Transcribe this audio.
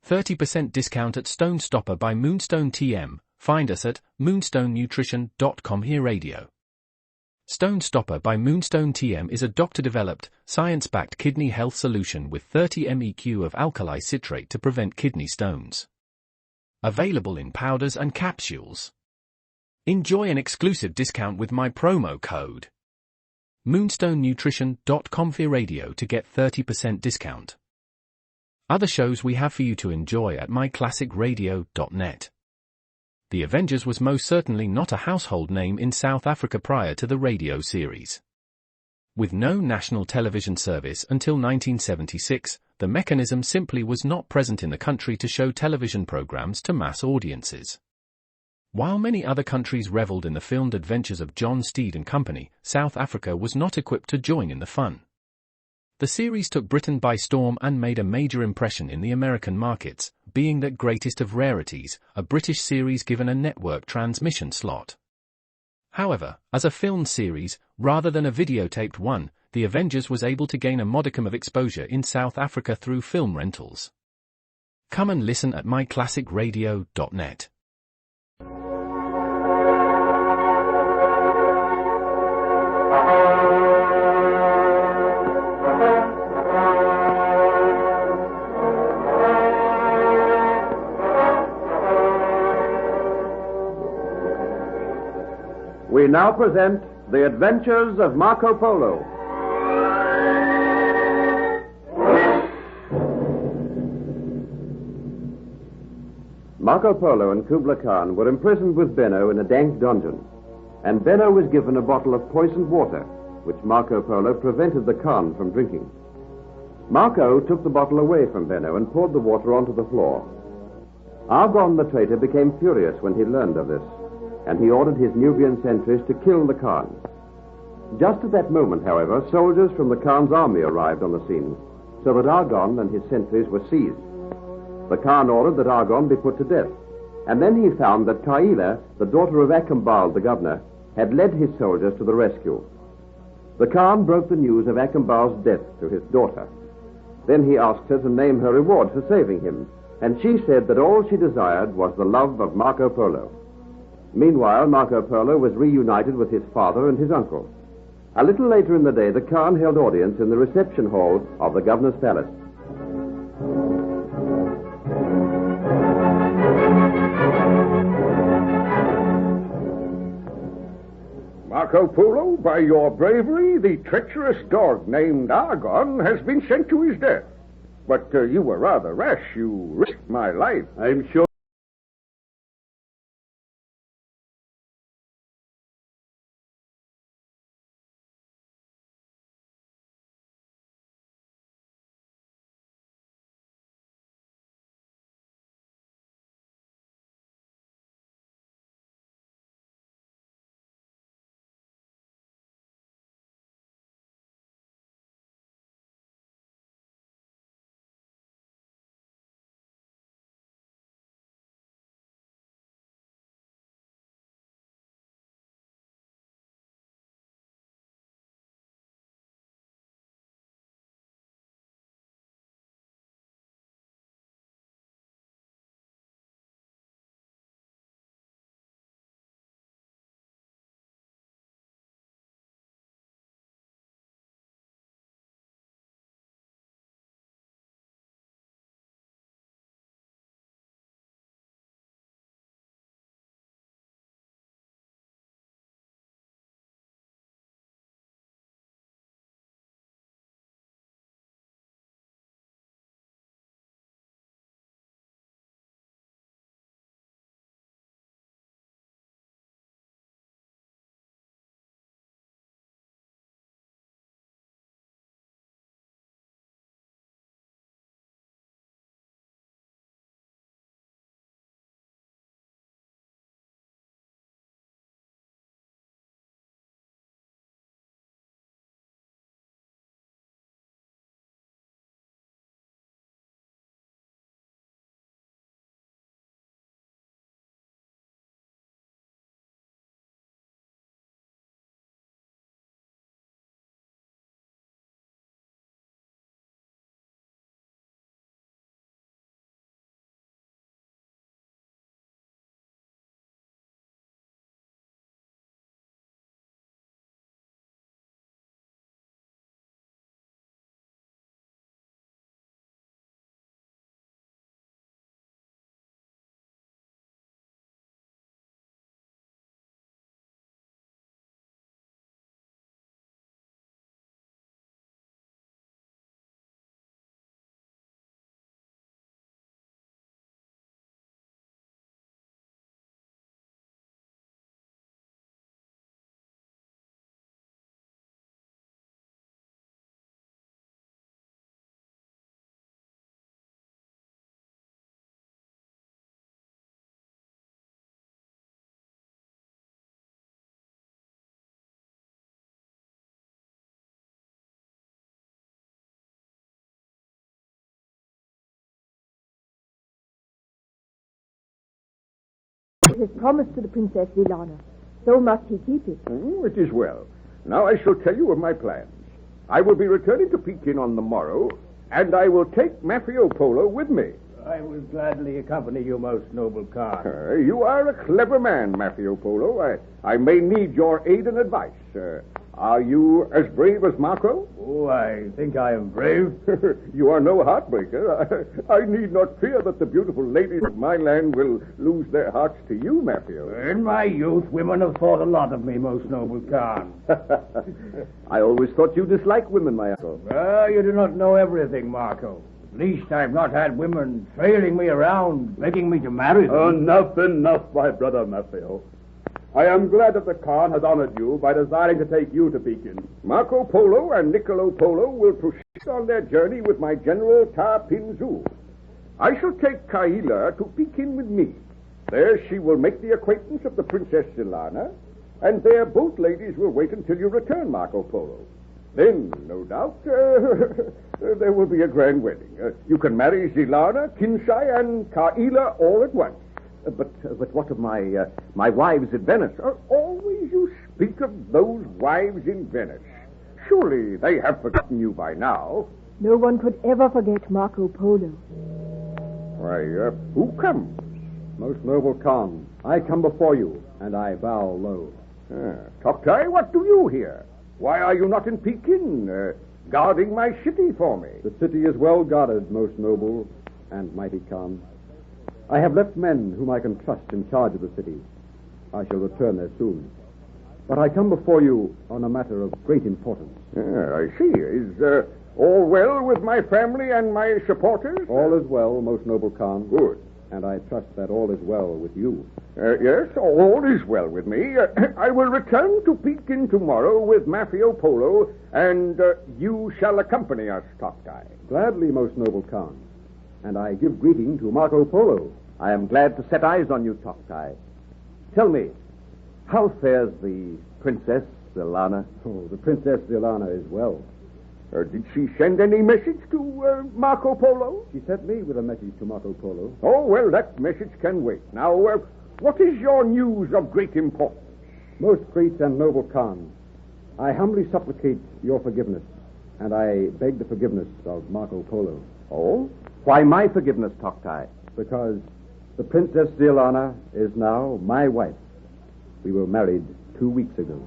30% discount at Stone Stopper by Moonstone TM. Find us at moonstonenutrition.com. Here radio. Stone Stopper by Moonstone TM is a doctor-developed, science-backed kidney health solution with 30 MEq of alkali citrate to prevent kidney stones. Available in powders and capsules. Enjoy an exclusive discount with my promo code moonstonenutrition.com. Here radio to get 30% discount. Other shows we have for you to enjoy at myclassicradio.net. The Avengers was most certainly not a household name in South Africa prior to the radio series. With no national television service until 1976, the mechanism simply was not present in the country to show television programs to mass audiences. While many other countries reveled in the filmed adventures of John Steed and Company, South Africa was not equipped to join in the fun. The series took Britain by storm and made a major impression in the American markets, being that greatest of rarities, a British series given a network transmission slot. However, as a filmed series, rather than a videotaped one, The Avengers was able to gain a modicum of exposure in South Africa through film rentals. Come and listen at myclassicradio.net. We now present The Adventures of Marco Polo. Marco Polo and Kubla Khan were imprisoned with Benno in a dank dungeon, and Benno was given a bottle of poisoned water, which Marco Polo prevented the Khan from drinking. Marco took the bottle away from Benno and poured the water onto the floor. Argon the traitor became furious when he learned of this, and he ordered his Nubian sentries to kill the Khan. Just at that moment, however, soldiers from the Khan's army arrived on the scene, so that Argon and his sentries were seized. The Khan ordered that Argon be put to death, and then he found that Kaila, the daughter of Akambal, the governor, had led his soldiers to the rescue. The Khan broke the news of Akambal's death to his daughter. Then he asked her to name her reward for saving him, and she said that all she desired was the love of Marco Polo. Meanwhile, Marco Polo was reunited with his father and his uncle. A little later in the day, the Khan held audience in the reception hall of the governor's palace. Marco Polo, by your bravery, the treacherous dog named Argon has been sent to his death. But you were rather rash. You risked my life. I'm sure his promise to the Princess Ziana. So must he keep it. It is well. Now I shall tell you of my plans. I will be returning to Pekin on the morrow, and I will take Marco Polo with me. I will gladly accompany you, most noble Khan. You are a clever man, Marco Polo. I may need your aid and advice. Are you as brave as Marco? Oh, I think I am brave. You are no heartbreaker. I need not fear that the beautiful ladies of my land will lose their hearts to you, Marco. In my youth, women have thought a lot of me, most noble Khan. I always thought you disliked women, my uncle. You do not know everything, Marco. At least I've not had women trailing me around, begging me to marry them. Enough, my brother Matthew. I am glad that the Khan has honored you by desiring to take you to Pekin. Marco Polo and Niccolo Polo will proceed on their journey with my general Ta Pinzu. I shall take Kaila to Pekin with me. There she will make the acquaintance of the Princess Ziana, and there both ladies will wait until you return, Marco Polo. Then, no doubt, there will be a grand wedding. You can marry Ziana, Kinsai, and Kaila all at once. But what of my wives at Venice? Always you speak of those wives in Venice. Surely they have forgotten you by now. No one could ever forget Marco Polo. Why, who comes? Most noble Khan, I come before you, and I bow low. Toktai, what do you here? Why are you not in Pekin, guarding my city for me? The city is well guarded, most noble and mighty Khan. I have left men whom I can trust in charge of the city. I shall return there soon. But I come before you on a matter of great importance. I see. Is all well with my family and my supporters? All is well, most noble Khan. Good. And I trust that all is well with you. Yes, all is well with me. I will return to Pekin tomorrow with Marco Polo, and you shall accompany us, Toktai. Gladly, most noble Khan. And I give greeting to Marco Polo. I am glad to set eyes on you, Toktai. Tell me, how fares the Princess Ziana? Oh, the Princess Ziana is well. Did she send any message to Marco Polo? She sent me with a message to Marco Polo. Oh, well, that message can wait. Now, what is your news of great importance? Most great and noble Khan, I humbly supplicate your forgiveness, and I beg the forgiveness of Marco Polo. Oh? Why my forgiveness, Toktai? Because the Princess Ziana is now my wife. We were married 2 weeks ago.